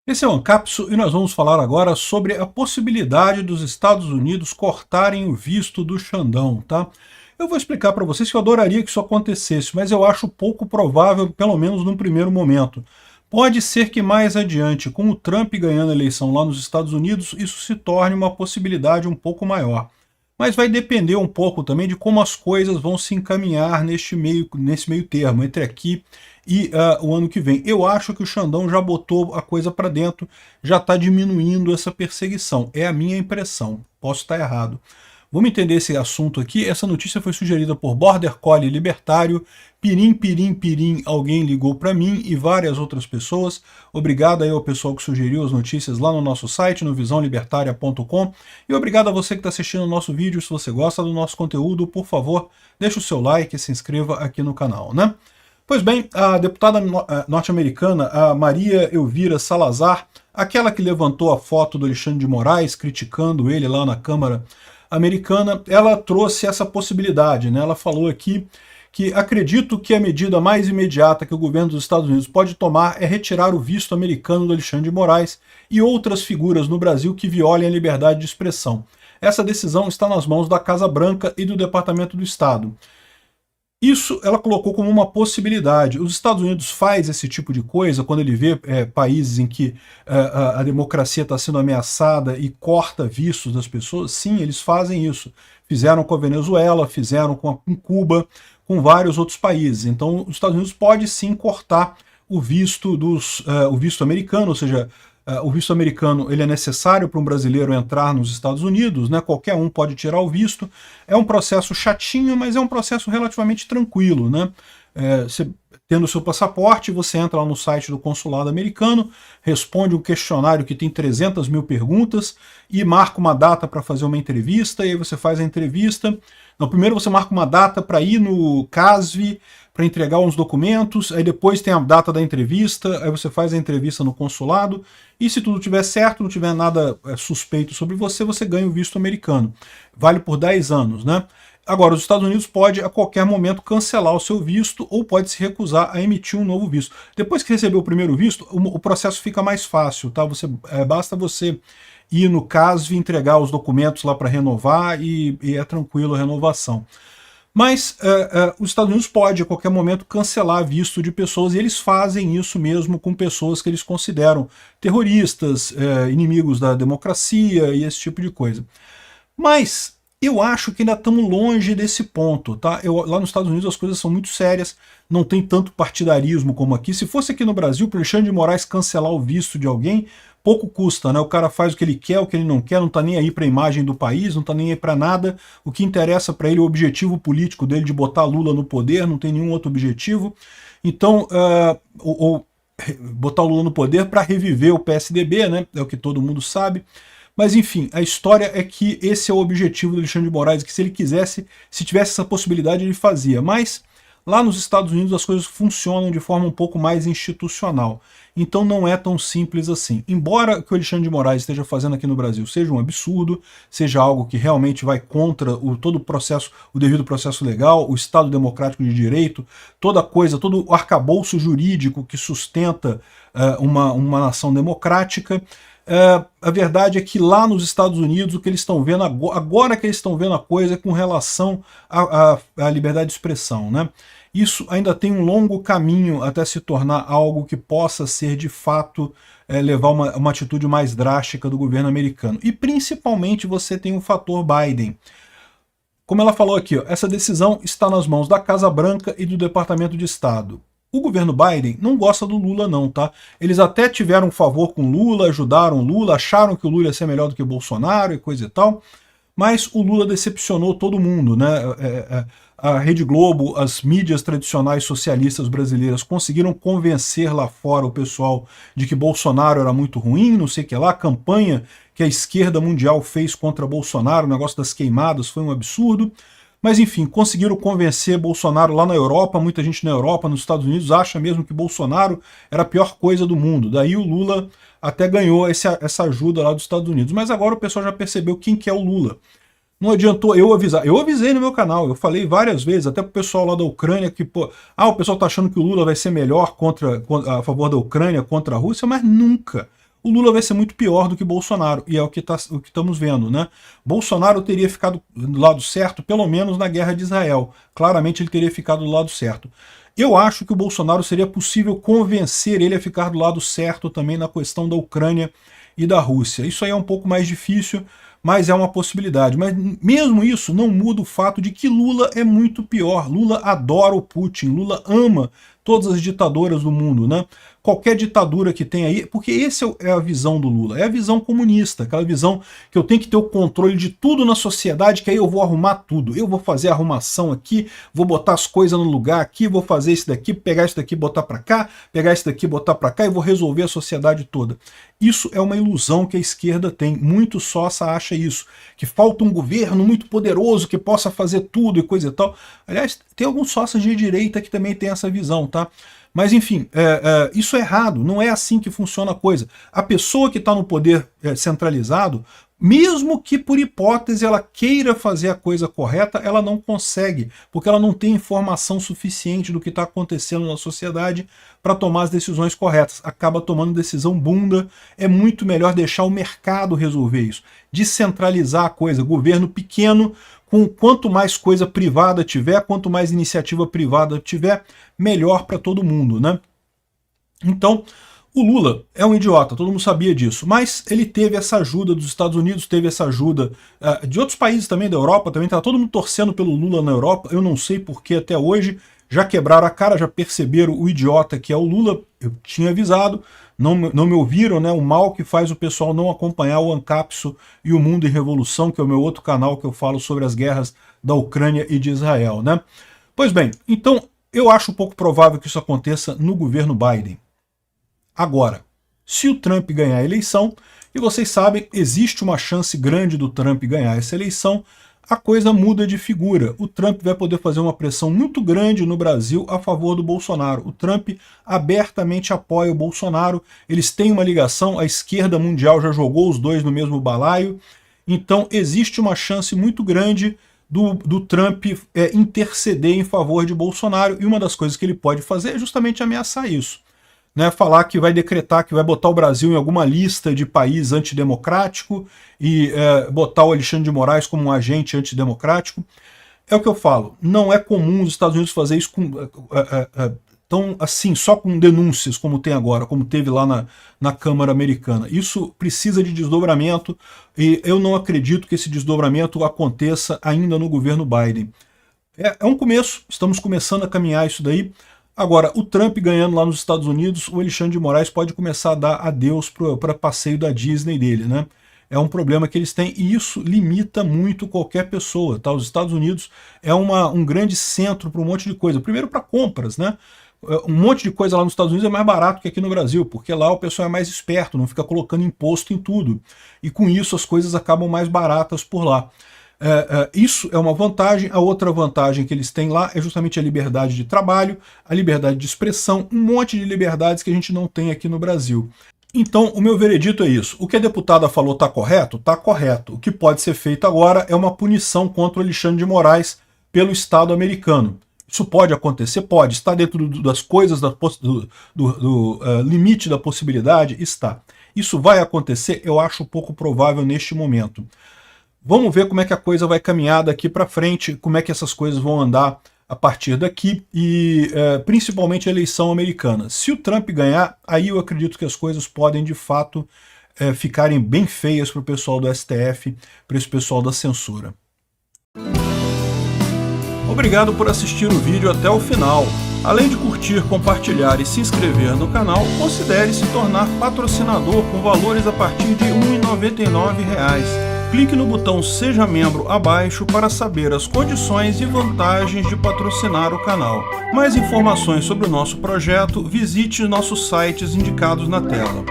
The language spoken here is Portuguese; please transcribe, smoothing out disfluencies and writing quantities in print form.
Esse é o Ancapso e nós vamos falar agora sobre a possibilidade dos Estados Unidos cortarem o visto do Xandão, tá? Eu vou explicar para vocês que eu adoraria que isso acontecesse, mas eu acho pouco provável, pelo menos num primeiro momento. Pode ser que mais adiante, com o Trump ganhando a eleição lá nos Estados Unidos, isso se torne uma possibilidade um pouco maior. Mas vai depender um pouco também de como as coisas vão se encaminhar nesse meio termo, entre aqui e o ano que vem. Eu acho que o Xandão já botou a coisa para dentro, já está diminuindo essa perseguição. É a minha impressão, posso estar errado. Vamos entender esse assunto aqui. Essa notícia foi sugerida por Border Collie Libertário, Pirim, alguém ligou para mim e várias outras pessoas. Obrigado aí ao pessoal que sugeriu as notícias lá no nosso site, no visãolibertaria.com. E obrigado a você que está assistindo o nosso vídeo. Se você gosta do nosso conteúdo, por favor, deixe o seu like e se inscreva aqui no canal, né? Pois bem, a deputada norte-americana, a Maria Elvira Salazar, aquela que levantou a foto do Alexandre de Moraes, criticando ele lá na Câmara Americana, ela trouxe essa possibilidade, né? Ela falou aqui que acredito que a medida mais imediata que o governo dos Estados Unidos pode tomar é retirar o visto americano do Alexandre de Moraes e outras figuras no Brasil que violem a liberdade de expressão. Essa decisão está nas mãos da Casa Branca e do Departamento do Estado. Isso ela colocou como uma possibilidade. Os Estados Unidos faz esse tipo de coisa quando ele vê países em que a democracia está sendo ameaçada e corta vistos das pessoas. Sim, eles fazem isso. Fizeram com a Venezuela, fizeram com Cuba, com vários outros países. Então os Estados Unidos pode sim cortar o visto americano, ou seja, o visto americano ele é necessário para um brasileiro entrar nos Estados Unidos, né? Qualquer um pode tirar o visto. É um processo chatinho, mas é um processo relativamente tranquilo, né? Você, tendo o seu passaporte, você entra lá no site do consulado americano, responde um questionário que tem 300 mil perguntas e marca uma data para fazer uma entrevista, e aí você faz a entrevista. Não, primeiro você marca uma data para ir no CASV, para entregar uns documentos, aí depois tem a data da entrevista, aí você faz a entrevista no consulado, e se tudo tiver certo, não tiver nada suspeito sobre você, você ganha o visto americano. Vale por 10 anos, né? Agora, os Estados Unidos pode a qualquer momento cancelar o seu visto ou pode se recusar a emitir um novo visto. Depois que receber o primeiro visto, o processo fica mais fácil, tá? Basta você ir no CASV, entregar os documentos lá para renovar e é tranquilo a renovação. Mas os Estados Unidos pode a qualquer momento cancelar visto de pessoas, e eles fazem isso mesmo com pessoas que eles consideram terroristas, inimigos da democracia e esse tipo de coisa. Mas eu acho que ainda estamos longe desse ponto, tá? Lá nos Estados Unidos as coisas são muito sérias, não tem tanto partidarismo como aqui. Se fosse aqui no Brasil, para o Alexandre de Moraes cancelar o visto de alguém, pouco custa, né? O cara faz o que ele quer, o que ele não quer, não tá nem aí para a imagem do país, não tá nem aí para nada. O que interessa para ele é o objetivo político dele de botar Lula no poder, não tem nenhum outro objetivo. Então, botar o Lula no poder para reviver o PSDB, né? É o que todo mundo sabe. Mas enfim, a história é que esse é o objetivo do Alexandre de Moraes, que se ele quisesse, se tivesse essa possibilidade, ele fazia. Mas lá nos Estados Unidos as coisas funcionam de forma um pouco mais institucional. Então não é tão simples assim. Embora o que o Alexandre de Moraes esteja fazendo aqui no Brasil seja um absurdo, seja algo que realmente vai contra todo o processo, o devido processo legal, o Estado Democrático de Direito, toda coisa, todo o arcabouço jurídico que sustenta uma nação democrática, a verdade é que lá nos Estados Unidos o que eles estão vendo agora que eles estão vendo a coisa é com relação à liberdade de expressão, né? Isso ainda tem um longo caminho até se tornar algo que possa ser de fato levar uma atitude mais drástica do governo americano. E principalmente você tem o fator Biden. Como ela falou aqui, ó, essa decisão está nas mãos da Casa Branca e do Departamento de Estado. O governo Biden não gosta do Lula não, tá? Eles até tiveram um favor com Lula, ajudaram Lula, acharam que o Lula ia ser melhor do que o Bolsonaro e coisa e tal, mas o Lula decepcionou todo mundo, né? A Rede Globo, as mídias tradicionais socialistas brasileiras conseguiram convencer lá fora o pessoal de que Bolsonaro era muito ruim, não sei o que lá, a campanha que a esquerda mundial fez contra Bolsonaro, o negócio das queimadas foi um absurdo. Mas enfim, conseguiram convencer Bolsonaro lá na Europa, muita gente na Europa, nos Estados Unidos, acha mesmo que Bolsonaro era a pior coisa do mundo. Daí o Lula até ganhou essa ajuda lá dos Estados Unidos. Mas agora o pessoal já percebeu quem que é o Lula. Não adiantou eu avisar. Eu avisei no meu canal, eu falei várias vezes, até pro pessoal lá da Ucrânia, que o pessoal tá achando que o Lula vai ser melhor a favor da Ucrânia contra a Rússia, mas nunca. o Lula vai ser muito pior do que Bolsonaro, e é o que estamos vendo, né? Bolsonaro teria ficado do lado certo, pelo menos na guerra de Israel. Claramente ele teria ficado do lado certo. Eu acho que o Bolsonaro seria possível convencer ele a ficar do lado certo também na questão da Ucrânia e da Rússia. Isso aí é um pouco mais difícil, mas é uma possibilidade. Mas mesmo isso não muda o fato de que Lula é muito pior. Lula adora o Putin, Lula ama todas as ditaduras do mundo, né? Qualquer ditadura que tem aí, porque essa é a visão do Lula, é a visão comunista, aquela visão que eu tenho que ter o controle de tudo na sociedade, que aí eu vou arrumar tudo, eu vou fazer a arrumação aqui, vou botar as coisas no lugar aqui, vou fazer isso daqui, pegar isso daqui, botar para cá, pegar isso daqui, botar para cá e vou resolver a sociedade toda. Isso é uma ilusão que a esquerda tem, muito sócia acha isso, que falta um governo muito poderoso que possa fazer tudo e coisa e tal. Aliás, tem alguns sócios de direita que também tem essa visão, tá? Mas enfim, isso é errado, não é assim que funciona a coisa. A pessoa que está no poder centralizado, mesmo que por hipótese ela queira fazer a coisa correta, ela não consegue, porque ela não tem informação suficiente do que está acontecendo na sociedade para tomar as decisões corretas. Acaba tomando decisão bunda, é muito melhor deixar o mercado resolver isso. Descentralizar a coisa, governo pequeno, com quanto mais coisa privada tiver, quanto mais iniciativa privada tiver, melhor para todo mundo, né? Então, o Lula é um idiota, todo mundo sabia disso, mas ele teve essa ajuda dos Estados Unidos, teve essa ajuda de outros países também, da Europa também, tá todo mundo torcendo pelo Lula na Europa, eu não sei porque até hoje, já quebraram a cara, já perceberam o idiota que é o Lula, eu tinha avisado, não me ouviram, né? O mal que faz o pessoal não acompanhar o Ancapso e o Mundo em Revolução, que é o meu outro canal que eu falo sobre as guerras da Ucrânia e de Israel, né? Pois bem, então eu acho pouco provável que isso aconteça no governo Biden. Agora, se o Trump ganhar a eleição, e vocês sabem, existe uma chance grande do Trump ganhar essa eleição, a coisa muda de figura. O Trump vai poder fazer uma pressão muito grande no Brasil a favor do Bolsonaro. O Trump abertamente apoia o Bolsonaro, eles têm uma ligação, a esquerda mundial já jogou os dois no mesmo balaio, então existe uma chance muito grande do Trump interceder em favor de Bolsonaro, e uma das coisas que ele pode fazer é justamente ameaçar isso. Né, falar que vai decretar que vai botar o Brasil em alguma lista de país antidemocrático e botar o Alexandre de Moraes como um agente antidemocrático. É o que eu falo, não é comum os Estados Unidos fazer isso tão assim, só com denúncias como tem agora, como teve lá na Câmara Americana. Isso precisa de desdobramento e eu não acredito que esse desdobramento aconteça ainda no governo Biden. É um começo, estamos começando a caminhar isso daí. Agora, o Trump ganhando lá nos Estados Unidos, o Alexandre de Moraes pode começar a dar adeus para passeio da Disney dele, né? É um problema que eles têm e isso limita muito qualquer pessoa, tá? Os Estados Unidos é um grande centro para um monte de coisa. Primeiro para compras, né? Um monte de coisa lá nos Estados Unidos é mais barato que aqui no Brasil, porque lá o pessoal é mais esperto, não fica colocando imposto em tudo. E com isso as coisas acabam mais baratas por lá. Isso é uma vantagem. A outra vantagem que eles têm lá é justamente a liberdade de trabalho, a liberdade de expressão, um monte de liberdades que a gente não tem aqui no Brasil. Então, o meu veredito é isso. O que a deputada falou está correto? Está correto. O que pode ser feito agora é uma punição contra o Alexandre de Moraes pelo Estado americano. Isso pode acontecer? Pode. Está dentro das coisas, do limite da possibilidade? Está. Isso vai acontecer? Eu acho pouco provável neste momento. Vamos ver como é que a coisa vai caminhar daqui para frente, como é que essas coisas vão andar a partir daqui, e principalmente a eleição americana. Se o Trump ganhar, aí eu acredito que as coisas podem de fato ficarem bem feias para o pessoal do STF, para esse pessoal da censura. Obrigado por assistir o vídeo até o final. Além de curtir, compartilhar e se inscrever no canal, considere se tornar patrocinador com valores a partir de R$ 1,99. Clique no botão Seja Membro abaixo para saber as condições e vantagens de patrocinar o canal. Mais informações sobre o nosso projeto, visite nossos sites indicados na tela.